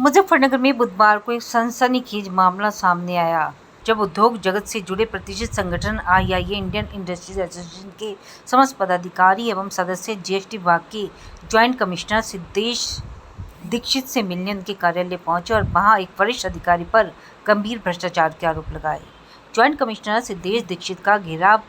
मुजफ्फरनगर में बुधवार को एक सनसनीखेज मामला सामने आया जब उद्योग जगत से जुड़े प्रतिष्ठित संगठन आईआईए इंडियन इंडस्ट्रीज एसोसिएशन के समस्त पदाधिकारी एवं सदस्य जीएसटी विभाग के ज्वाइंट कमिश्नर सिद्धेश दीक्षित से मिलने उनके कार्यालय पहुंचे और वहां एक वरिष्ठ अधिकारी पर गंभीर भ्रष्टाचार के आरोप लगाए। ज्वाइंट कमिश्नर सिद्धेश दीक्षित का घेराव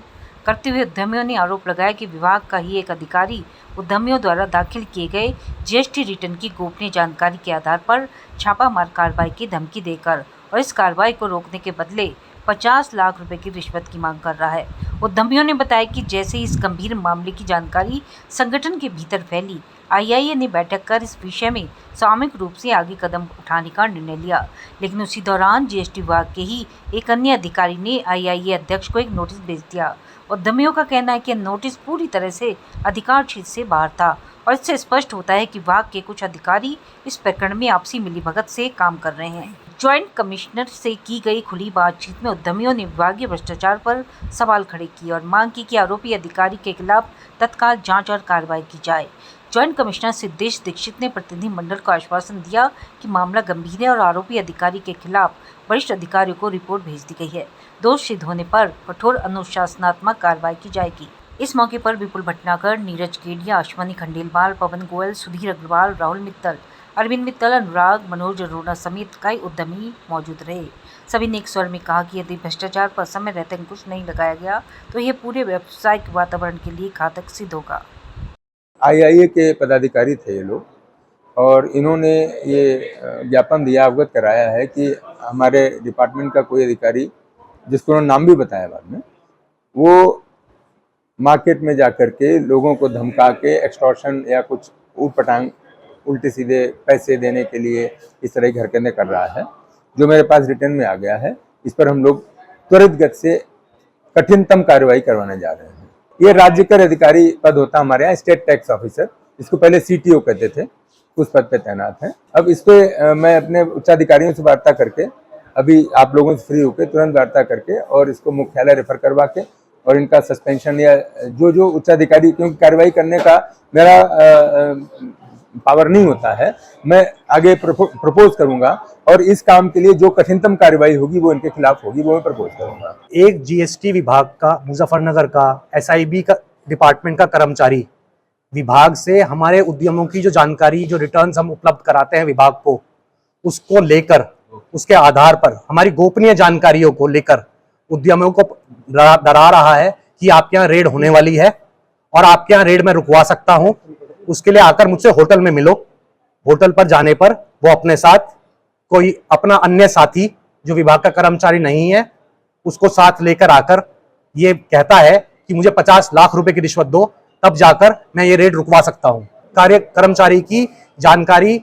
करते हुए उद्यमियों ने आरोप लगाया कि विभाग का ही एक अधिकारी उद्यमियों द्वारा दाखिल किए गए जीएसटी रिटर्न की गोपनीय जानकारी के आधार पर छापामार कार्रवाई की धमकी देकर और इस कार्रवाई को रोकने के बदले 50 लाख रुपए की रिश्वत की मांग कर रहा है। उद्यमियों ने बताया कि जैसे ही इस गंभीर मामले की जानकारी संगठन के भीतर फैली, आईआईए ने बैठक कर इस विषय में सामूहिक रूप से आगे कदम उठाने का निर्णय लिया। लेकिन उसी दौरान जीएसटी विभाग के ही एक अन्य अधिकारी ने आईआईए अध्यक्ष को एक नोटिस भेज दिया। उद्यमियों का कहना है कि नोटिस पूरी तरह से अधिकार क्षेत्र से बाहर था और इससे स्पष्ट होता है कि विभाग के कुछ अधिकारी इस प्रकरण में आपसी मिलीभगत से काम कर रहे हैं। ज्वाइंट कमिश्नर से की गई खुली बातचीत में उद्यमियों ने विभागीय भ्रष्टाचार पर सवाल खड़े किए और मांग की कि आरोपी अधिकारी के खिलाफ तत्काल जांच और कार्रवाई की जाए। ज्वाइंट कमिश्नर सिद्धेश दीक्षित ने प्रतिनिधिमंडल को आश्वासन दिया कि मामला गंभीर है और आरोपी अधिकारी के खिलाफ वरिष्ठ अधिकारियों को रिपोर्ट भेज दी गई है। दोष सिद्ध होने पर कठोर अनुशासनात्मक कार्रवाई की जाएगी। इस मौके पर विपुल भटनागर, नीरज केडिया, अश्वनी खंडेलवाल, पवन गोयल, सुधीर अग्रवाल, राहुल मित्तल, अरविंद मित्तल, अनुराग, मनोज अरोड़ा समेत कई उद्यमी मौजूद रहे। सभी ने एक स्वर में कहा कि यदि भ्रष्टाचार पर समय रहते अंकुश नहीं लगाया गया तो यह पूरे व्यावसायिक वातावरण के लिए घातक सिद्ध होगा। आईआईए के पदाधिकारी थे ये लोग और इन्होंने ये ज्ञापन दिया, अवगत कराया है कि हमारे डिपार्टमेंट का कोई अधिकारी, जिसको उन्होंने नाम भी बताया बाद में, वो मार्केट में जाकर के लोगों को धमका के एक्सटॉर्शन या कुछ ऊटपटांग उल्टे सीधे पैसे देने के लिए इस तरह की हरकतें कर रहा है, जो मेरे पास रिटर्न में आ गया है। इस पर हम लोग त्वरित गति से कठिनतम कार्रवाई करवाने जा रहे हैं। ये राज्य कर अधिकारी पद होता हमारे यहाँ, स्टेट टैक्स ऑफिसर, इसको पहले सीटीओ कहते थे, उस पद पे तैनात है। अब इस पे मैं अपने उच्चाधिकारियों से वार्ता करके, अभी आप लोगों से फ्री होकर तुरंत वार्ता करके और इसको मुख्यालय रेफर करवा के और इनका सस्पेंशन या जो उच्चाधिकारी, क्योंकि कार्रवाई करने का मेरा पावर नहीं होता है, मैं आगे प्रपोज करूंगा और इस काम के लिए जो कठिनतम कार्रवाई होगी वो इनके खिलाफ होगी, वो मैं प्रपोज करूंगा। एक जीएसटी विभाग का, मुजफ्फरनगर का एसआईबी का डिपार्टमेंट का कर्मचारी विभाग से हमारे उद्यमों की जो जानकारी, जो रिटर्न्स हम उपलब्ध कराते हैं विभाग को, उसको लेकर, उसके आधार पर हमारी गोपनीय जानकारियों को लेकर उद्यमियों को डरा रहा है कि आपके यहाँ रेड होने वाली है और आपके यहाँ रेड में रुकवा सकता हूं, उसके लिए आकर मुझसे होटल में मिलो। होटल पर जाने पर वो अपने साथ कोई अपना अन्य साथी जो विभाग का कर्मचारी नहीं है उसको साथ लेकर आकर ये कहता है कि मुझे 50 लाख रुपए की रिश्वत दो, तब जाकर मैं ये रेड रुकवा सकता हूं। कर्मचारी की जानकारी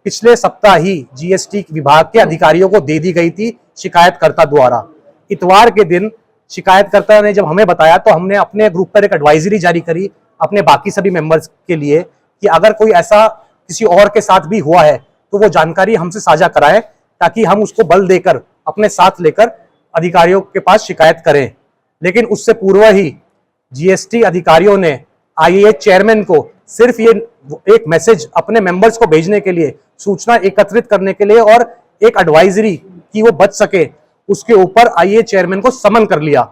पिछले सप्ताह ही जीएसटी विभाग के अधिकारियों को दे दी गई थी शिकायतकर्ता द्वारा। इतवार के दिन शिकायतकर्ता ने जब हमें बताया तो हमने अपने ग्रुप पर एक एडवाइजरी जारी करी अपने बाकी सभी मेंबर्स के लिए कि अगर कोई ऐसा किसी और के साथ भी हुआ है तो वो जानकारी हमसे साझा कराएं, ताकि हम उसको बल देकर अपने साथ लेकर अधिकारियों के पास शिकायत करें। लेकिन उससे पूर्व ही जीएसटी अधिकारियों ने आईएए चेयरमैन को सिर्फ ये एक मैसेज अपने मेंबर्स को भेजने के लिए, सूचना एकत्रित करने के लिए और एक एडवाइजरी कि वो बच सके, उसके ऊपर आईएए चेयरमैन को समन कर लिया।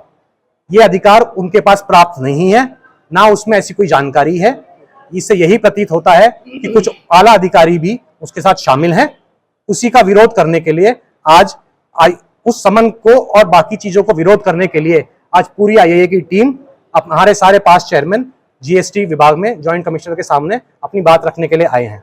ये अधिकार उनके पास प्राप्त नहीं है, ना उसमें ऐसी कोई जानकारी है। इससे यही प्रतीत होता है कि कुछ आला अधिकारी भी उसके साथ शामिल हैं। उसी का विरोध करने के लिए आज उस समन को और बाकी चीजों को विरोध करने के लिए आज पूरी आईएए की टीम हमारे सारे पास चेयरमैन जीएसटी विभाग में ज्वाइंट कमिश्नर के सामने अपनी बात रखने के लिए आए हैं।